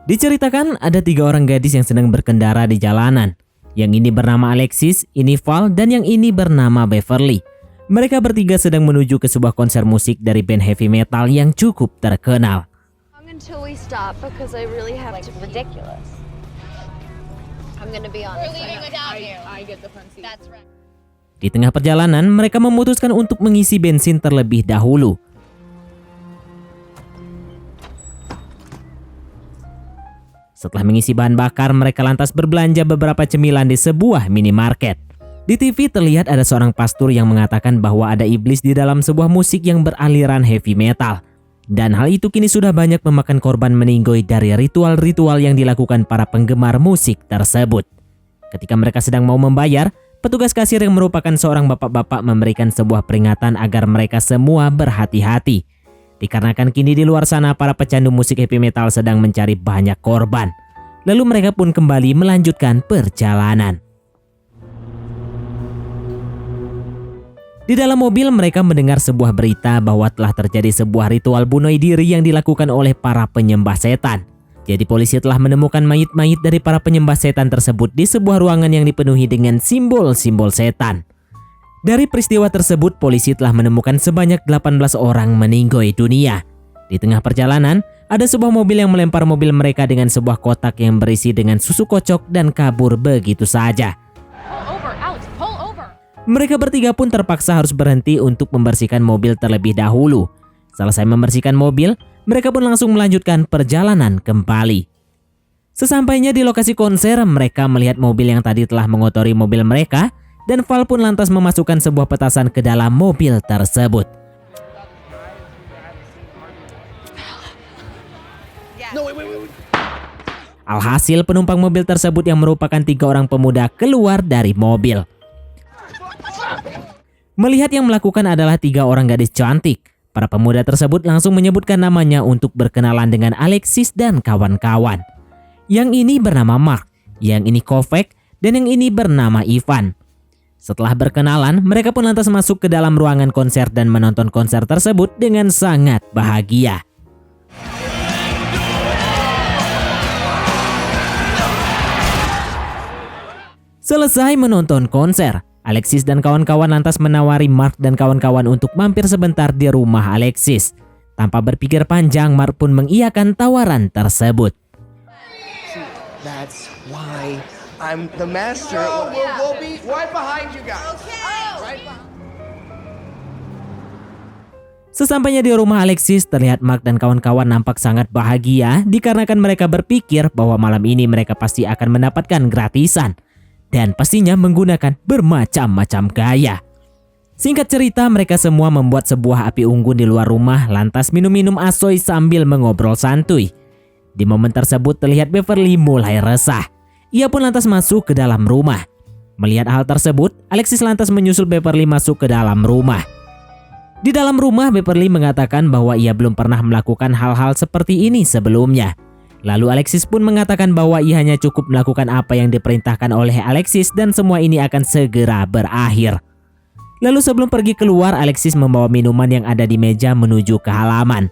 Diceritakan ada 3 orang gadis yang sedang berkendara di jalanan. Yang ini bernama Alexis, ini Val, dan yang ini bernama Beverly. Mereka bertiga sedang menuju ke sebuah konser musik dari band heavy metal yang cukup terkenal. Until we stop because I really have to ridiculous. I'm gonna be honest. We're leaving without you. I get the front seat. That's right. Di tengah perjalanan, mereka memutuskan untuk mengisi bensin terlebih dahulu. Setelah mengisi bahan bakar, mereka lantas berbelanja beberapa cemilan di sebuah minimarket. Di TV terlihat ada seorang pastor yang mengatakan bahwa ada iblis di dalam sebuah musik yang beraliran heavy metal. Dan hal itu kini sudah banyak memakan korban meninggoy dari ritual-ritual yang dilakukan para penggemar musik tersebut. Ketika mereka sedang mau membayar, petugas kasir yang merupakan seorang bapak-bapak memberikan sebuah peringatan agar mereka semua berhati-hati. Dikarenakan kini di luar sana para pecandu musik heavy metal sedang mencari banyak korban. Lalu mereka pun kembali melanjutkan perjalanan. Di dalam mobil mereka mendengar sebuah berita bahwa telah terjadi sebuah ritual bunuh diri yang dilakukan oleh para penyembah setan. Jadi polisi telah menemukan mayit-mayit dari para penyembah setan tersebut di sebuah ruangan yang dipenuhi dengan simbol-simbol setan. Dari peristiwa tersebut, polisi telah menemukan sebanyak 18 orang meninggoy dunia. Di tengah perjalanan, ada sebuah mobil yang melempar mobil mereka dengan sebuah kotak yang berisi dengan susu kocok dan kabur begitu saja. Pull over, Alex, pull over. Mereka bertiga pun terpaksa harus berhenti untuk membersihkan mobil terlebih dahulu. Selesai membersihkan mobil, mereka pun langsung melanjutkan perjalanan kembali. Sesampainya di lokasi konser, mereka melihat mobil yang tadi telah mengotori mobil mereka, dan Val pun lantas memasukkan sebuah petasan ke dalam mobil tersebut. Alhasil penumpang mobil tersebut yang merupakan 3 orang pemuda keluar dari mobil. Melihat yang melakukan adalah 3 orang gadis cantik, para pemuda tersebut langsung menyebutkan namanya untuk berkenalan dengan Alexis dan kawan-kawan. Yang ini bernama Mark, yang ini Kovac, dan yang ini bernama Ivan. Setelah berkenalan, mereka pun lantas masuk ke dalam ruangan konser dan menonton konser tersebut dengan sangat bahagia. Selesai menonton konser, Alexis dan kawan-kawan lantas menawari Mark dan kawan-kawan untuk mampir sebentar di rumah Alexis. Tanpa berpikir panjang, Mark pun mengiyakan tawaran tersebut. That's why I'm the master. We'll be right behind you guys. Right behind. Sesampainya di rumah Alexis, terlihat Mark dan kawan-kawan nampak sangat bahagia dikarenakan mereka berpikir bahwa malam ini mereka pasti akan mendapatkan gratisan dan pastinya menggunakan bermacam-macam gaya. Singkat cerita, mereka semua membuat sebuah api unggun di luar rumah lantas minum-minum asoy sambil mengobrol santuy. Di momen tersebut terlihat Beverly mulai resah. Ia pun lantas masuk ke dalam rumah. Melihat hal tersebut, Alexis lantas menyusul Beverly masuk ke dalam rumah. Di dalam rumah, Beverly mengatakan bahwa ia belum pernah melakukan hal-hal seperti ini sebelumnya. Lalu Alexis pun mengatakan bahwa ia hanya cukup melakukan apa yang diperintahkan oleh Alexis dan semua ini akan segera berakhir. Lalu sebelum pergi keluar, Alexis membawa minuman yang ada di meja menuju ke halaman.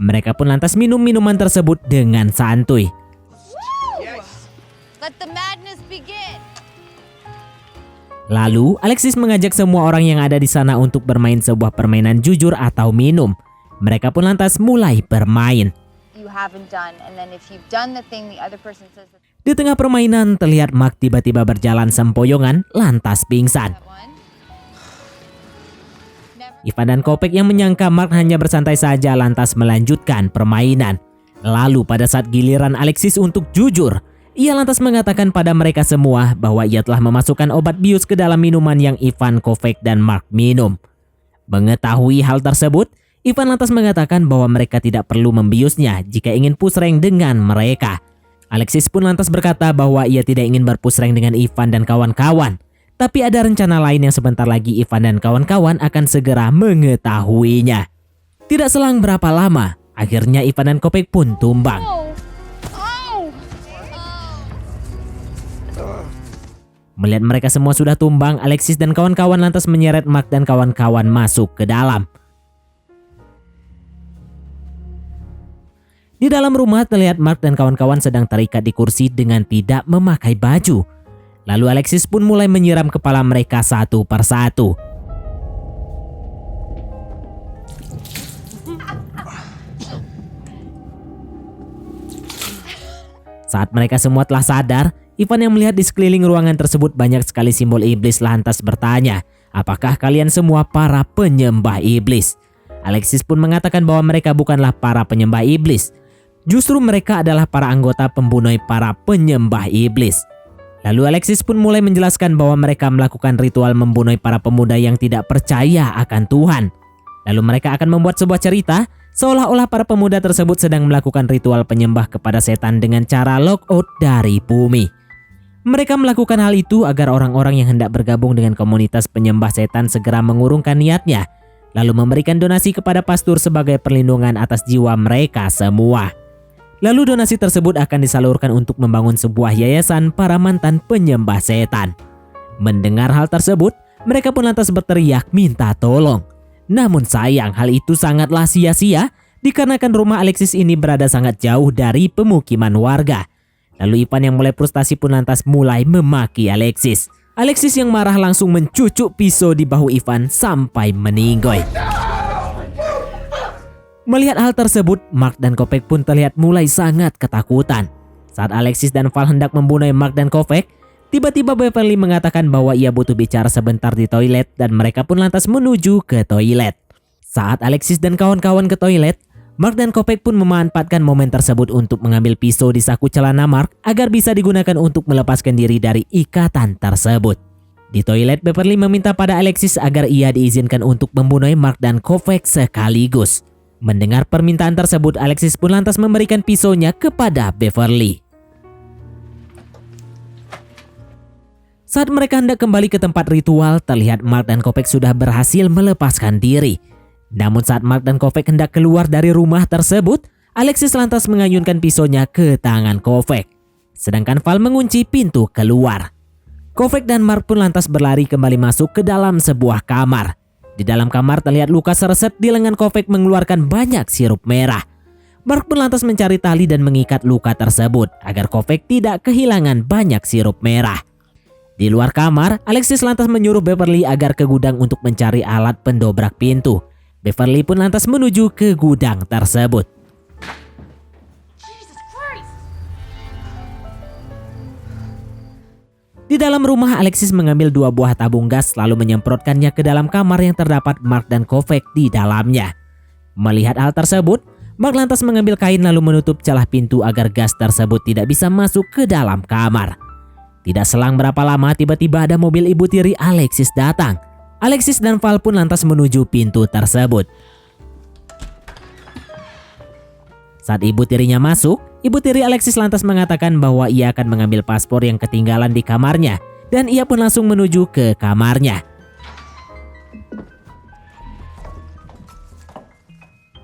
Mereka pun lantas minum minuman tersebut dengan santuy. Let the madness begin. Lalu, Alexis mengajak semua orang yang ada di sana untuk bermain sebuah permainan jujur atau minum. Mereka pun lantas mulai bermain. You haven't done, and then if you've done the thing the other person says that Di tengah permainan, terlihat Mark tiba-tiba berjalan sempoyongan lantas pingsan. one. Ivan dan Kovac yang menyangka Mark hanya bersantai saja lantas melanjutkan permainan. Lalu pada saat giliran Alexis untuk jujur, ia lantas mengatakan pada mereka semua bahwa ia telah memasukkan obat bius ke dalam minuman yang Ivan, Kovac, dan Mark minum. Mengetahui hal tersebut, Ivan lantas mengatakan bahwa mereka tidak perlu membiusnya jika ingin push rank dengan mereka. Alexis pun lantas berkata bahwa ia tidak ingin berpush rank dengan Ivan dan kawan-kawan. Tapi ada rencana lain yang sebentar lagi Ivan dan kawan-kawan akan segera mengetahuinya. Tidak selang berapa lama, akhirnya Ivan dan Kovac pun tumbang. Melihat mereka semua sudah tumbang, Alexis dan kawan-kawan lantas menyeret Mark dan kawan-kawan masuk ke dalam. Di dalam rumah terlihat Mark dan kawan-kawan sedang terikat di kursi dengan tidak memakai baju. Lalu Alexis pun mulai menyiram kepala mereka satu persatu. Saat mereka semua telah sadar, Ivan yang melihat di sekeliling ruangan tersebut banyak sekali simbol iblis lantas bertanya, apakah kalian semua para penyembah iblis? Alexis pun mengatakan bahwa mereka bukanlah para penyembah iblis. Justru mereka adalah para anggota pembunuh para penyembah iblis. Lalu Alexis pun mulai menjelaskan bahwa mereka melakukan ritual membunuh para pemuda yang tidak percaya akan Tuhan. Lalu mereka akan membuat sebuah cerita seolah-olah para pemuda tersebut sedang melakukan ritual penyembah kepada setan dengan cara lockout dari bumi. Mereka melakukan hal itu agar orang-orang yang hendak bergabung dengan komunitas penyembah setan segera mengurungkan niatnya, lalu memberikan donasi kepada pastor sebagai perlindungan atas jiwa mereka semua. Lalu donasi tersebut akan disalurkan untuk membangun sebuah yayasan para mantan penyembah setan. Mendengar hal tersebut, mereka pun lantas berteriak minta tolong. Namun sayang hal itu sangatlah sia-sia dikarenakan rumah Alexis ini berada sangat jauh dari pemukiman warga. Lalu Ivan yang mulai frustasi pun lantas mulai memaki Alexis. Alexis yang marah langsung mencucuk pisau di bahu Ivan sampai meninggoy. Melihat hal tersebut, Mark dan Kopeck pun terlihat mulai sangat ketakutan. Saat Alexis dan Val hendak membunuh Mark dan Kopeck, tiba-tiba Beverly mengatakan bahwa ia butuh bicara sebentar di toilet dan mereka pun lantas menuju ke toilet. Saat Alexis dan kawan-kawan ke toilet, Mark dan Kopeck pun memanfaatkan momen tersebut untuk mengambil pisau di saku celana Mark agar bisa digunakan untuk melepaskan diri dari ikatan tersebut. Di toilet, Beverly meminta pada Alexis agar ia diizinkan untuk membunuh Mark dan Kopeck sekaligus. Mendengar permintaan tersebut, Alexis pun lantas memberikan pisaunya kepada Beverly. Saat mereka hendak kembali ke tempat ritual, terlihat Mark dan Kopeck sudah berhasil melepaskan diri. Namun saat Mark dan Kopeck hendak keluar dari rumah tersebut, Alexis lantas mengayunkan pisaunya ke tangan Kopeck. Sedangkan Val mengunci pintu keluar. Kopeck dan Mark pun lantas berlari kembali masuk ke dalam sebuah kamar. Di dalam kamar terlihat luka sereset di lengan Kopeck mengeluarkan banyak sirup merah. Mark pun lantas mencari tali dan mengikat luka tersebut agar Kopeck tidak kehilangan banyak sirup merah. Di luar kamar, Alexis lantas menyuruh Beverly agar ke gudang untuk mencari alat pendobrak pintu. Beverly pun lantas menuju ke gudang tersebut. Di dalam rumah, Alexis mengambil 2 buah tabung gas lalu menyemprotkannya ke dalam kamar yang terdapat Mark dan Kopeck di dalamnya. Melihat hal tersebut, Mark lantas mengambil kain lalu menutup celah pintu agar gas tersebut tidak bisa masuk ke dalam kamar. Tidak selang berapa lama, tiba-tiba ada mobil ibu tiri Alexis datang. Alexis dan Val pun lantas menuju pintu tersebut. Saat ibu tirinya masuk, ibu tiri Alexis lantas mengatakan bahwa ia akan mengambil paspor yang ketinggalan di kamarnya dan ia pun langsung menuju ke kamarnya.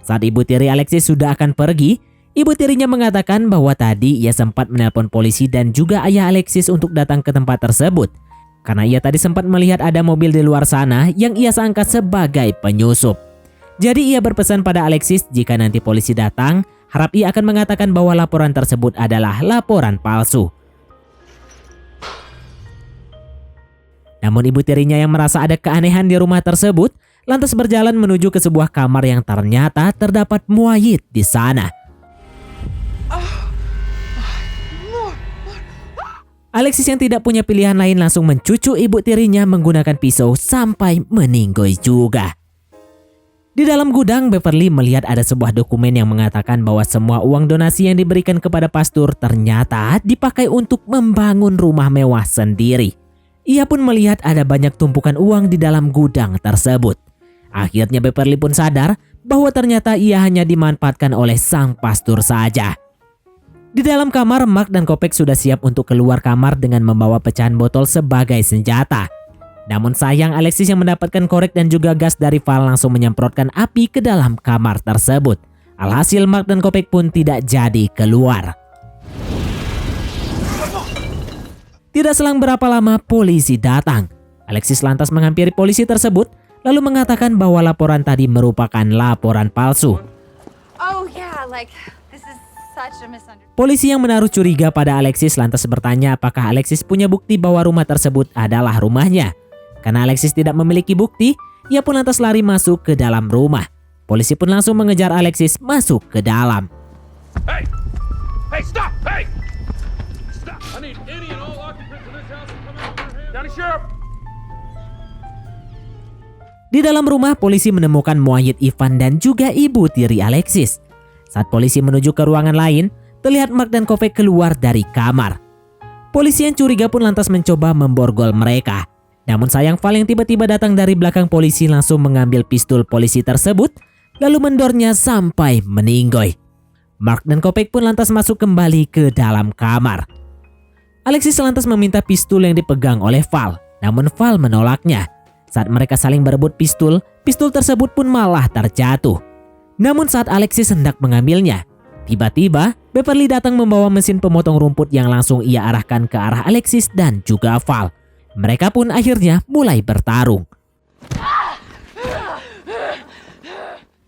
Saat ibu tiri Alexis sudah akan pergi, ibu tirinya mengatakan bahwa tadi ia sempat menelpon polisi dan juga ayah Alexis untuk datang ke tempat tersebut karena ia tadi sempat melihat ada mobil di luar sana yang ia sangka sebagai penyusup. Jadi ia berpesan pada Alexis jika nanti polisi datang, harap ia akan mengatakan bahwa laporan tersebut adalah laporan palsu. Namun ibu tirinya yang merasa ada keanehan di rumah tersebut, lantas berjalan menuju ke sebuah kamar yang ternyata terdapat muayit di sana. Alexis yang tidak punya pilihan lain langsung mencucuk ibu tirinya menggunakan pisau sampai meninggoy juga. Di dalam gudang, Beverly melihat ada sebuah dokumen yang mengatakan bahwa semua uang donasi yang diberikan kepada pastor ternyata dipakai untuk membangun rumah mewah sendiri. Ia pun melihat ada banyak tumpukan uang di dalam gudang tersebut. Akhirnya Beverly pun sadar bahwa ternyata ia hanya dimanfaatkan oleh sang pastor saja. Di dalam kamar, Mark dan Kopeck sudah siap untuk keluar kamar dengan membawa pecahan botol sebagai senjata. Namun sayang, Alexis yang mendapatkan korek dan juga gas dari Val langsung menyemprotkan api ke dalam kamar tersebut. Alhasil Mark dan Kopeck pun tidak jadi keluar. Tidak selang berapa lama polisi datang. Alexis lantas menghampiri polisi tersebut lalu mengatakan bahwa laporan tadi merupakan laporan palsu. Oh yeah, like This is such a misunderstanding. Polisi yang menaruh curiga pada Alexis lantas bertanya apakah Alexis punya bukti bahwa rumah tersebut adalah rumahnya. Karena Alexis tidak memiliki bukti, ia pun lantas lari masuk ke dalam rumah. Polisi pun langsung mengejar Alexis masuk ke dalam. Hey! Hey, stop! Hey! Stop! I need any and all occupants in this house to come out with their hands. County Sheriff! Di dalam rumah, polisi menemukan Muayyid Ivan dan juga ibu tiri Alexis. Saat polisi menuju ke ruangan lain, terlihat Mark dan Kovac keluar dari kamar. Polisi yang curiga pun lantas mencoba memborgol mereka. Namun sayang Val yang tiba-tiba datang dari belakang polisi langsung mengambil pistol polisi tersebut, lalu mendornya sampai meninggoy. Mark dan Kovac pun lantas masuk kembali ke dalam kamar. Alexis lantas meminta pistol yang dipegang oleh Val, namun Val menolaknya. Saat mereka saling berebut pistol tersebut pun malah terjatuh. Namun saat Alexis hendak mengambilnya, tiba-tiba Beverly datang membawa mesin pemotong rumput yang langsung ia arahkan ke arah Alexis dan juga Val. Mereka pun akhirnya mulai bertarung.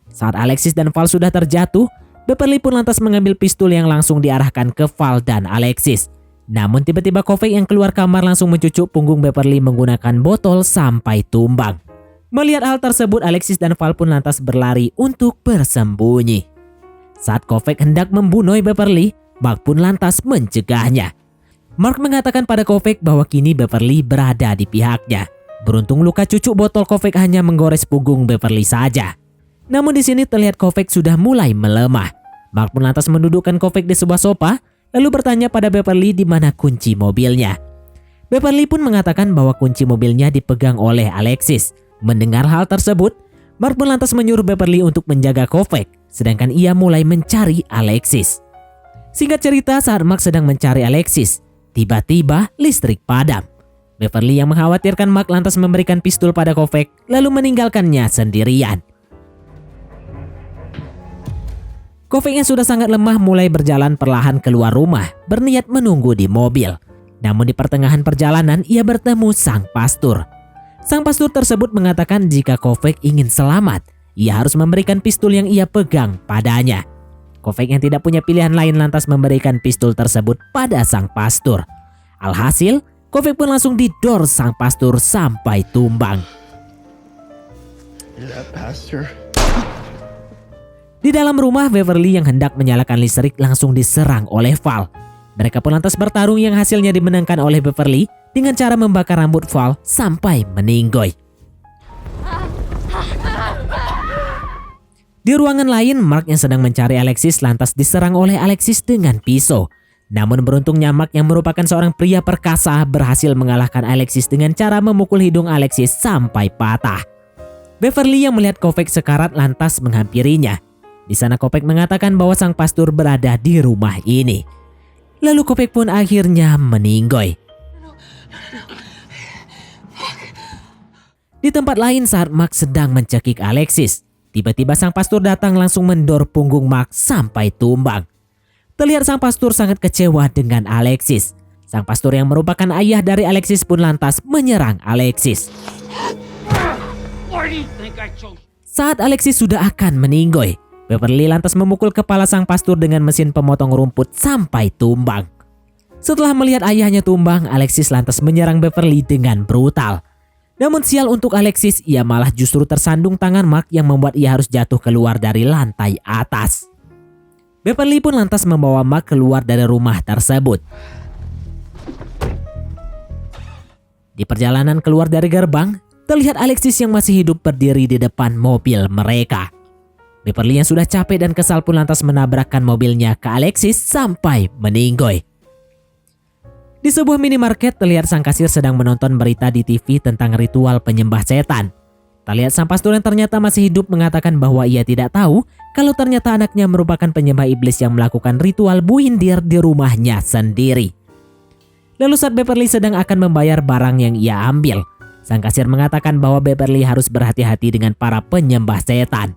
Saat Alexis dan Val sudah terjatuh, Beverly pun lantas mengambil pistol yang langsung diarahkan ke Val dan Alexis. Namun tiba-tiba Kovac yang keluar kamar langsung mencucuk punggung Beverly menggunakan botol sampai tumbang. Melihat hal tersebut, Alexis dan Val pun lantas berlari untuk bersembunyi. Saat Kovac hendak membunuh Beverly, Mark pun lantas mencegahnya. Mark mengatakan pada Kovac bahwa kini Beverly berada di pihaknya. Beruntung luka cucuk botol Kovac hanya menggores punggung Beverly saja. Namun di sini terlihat Kovac sudah mulai melemah. Mark pun lantas mendudukkan Kovac di sebuah sofa, lalu bertanya pada Beverly di mana kunci mobilnya. Beverly pun mengatakan bahwa kunci mobilnya dipegang oleh Alexis. Mendengar hal tersebut, Mark pun lantas menyuruh Beverly untuk menjaga Kovac, sedangkan ia mulai mencari Alexis. Singkat cerita, saat Mark sedang mencari Alexis, tiba-tiba listrik padam. Beverly yang mengkhawatirkan Mark lantas memberikan pistol pada Kovac, lalu meninggalkannya sendirian. Kovac yang sudah sangat lemah mulai berjalan perlahan keluar rumah, berniat menunggu di mobil. Namun di pertengahan perjalanan ia bertemu sang pastor. Sang pastor tersebut mengatakan jika Kovac ingin selamat, ia harus memberikan pistol yang ia pegang padanya. Kovac yang tidak punya pilihan lain lantas memberikan pistol tersebut pada sang pastor. Alhasil, Kovac pun langsung didor sang pastor sampai tumbang. You're that pastor. Di dalam rumah, Beverly yang hendak menyalakan listrik langsung diserang oleh Val. Mereka pun lantas bertarung yang hasilnya dimenangkan oleh Beverly dengan cara membakar rambut Val sampai meninggoy. Di ruangan lain, Mark yang sedang mencari Alexis lantas diserang oleh Alexis dengan pisau. Namun beruntungnya Mark yang merupakan seorang pria perkasa berhasil mengalahkan Alexis dengan cara memukul hidung Alexis sampai patah. Beverly yang melihat Kovac sekarat lantas menghampirinya. Di sana Kovac mengatakan bahwa sang pastor berada di rumah ini. Lalu Kovac pun akhirnya meninggoy. Di tempat lain saat Mark sedang mencekik Alexis, tiba-tiba sang pastor datang langsung mendor punggung Mark sampai tumbang. Terlihat sang pastor sangat kecewa dengan Alexis. Sang pastor yang merupakan ayah dari Alexis pun lantas menyerang Alexis. Saat Alexis sudah akan meninggoy, Beverly lantas memukul kepala sang pastor dengan mesin pemotong rumput sampai tumbang. Setelah melihat ayahnya tumbang, Alexis lantas menyerang Beverly dengan brutal. Namun sial untuk Alexis, ia malah justru tersandung tangan Mark yang membuat ia harus jatuh keluar dari lantai atas. Beverly pun lantas membawa Mark keluar dari rumah tersebut. Di perjalanan keluar dari gerbang, terlihat Alexis yang masih hidup berdiri di depan mobil mereka. Beverly yang sudah capek dan kesal pun lantas menabrakkan mobilnya ke Alexis sampai meninggoy. Di sebuah minimarket terlihat sang kasir sedang menonton berita di TV tentang ritual penyembah setan. Terlihat sang pastor yang ternyata masih hidup mengatakan bahwa ia tidak tahu kalau ternyata anaknya merupakan penyembah iblis yang melakukan ritual buindir di rumahnya sendiri. Lalu saat Beverly sedang akan membayar barang yang ia ambil, sang kasir mengatakan bahwa Beverly harus berhati-hati dengan para penyembah setan.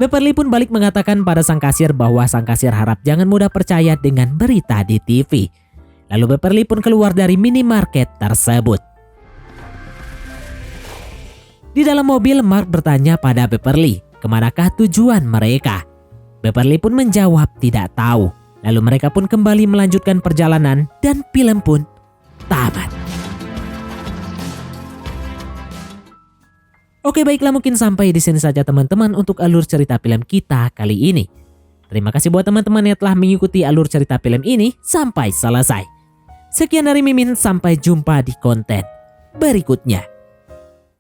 Beverly pun balik mengatakan pada sang kasir bahwa sang kasir harap jangan mudah percaya dengan berita di TV. Lalu Beverly pun keluar dari minimarket tersebut. Di dalam mobil, Mark bertanya pada Beverly, kemanakah tujuan mereka? Beverly pun menjawab tidak tahu. Lalu mereka pun kembali melanjutkan perjalanan dan film pun tamat. Oke, baiklah, mungkin sampai di sini saja teman-teman untuk alur cerita film kita kali ini. Terima kasih buat teman-teman yang telah mengikuti alur cerita film ini sampai selesai. Sekian dari Mimin, sampai jumpa di konten berikutnya.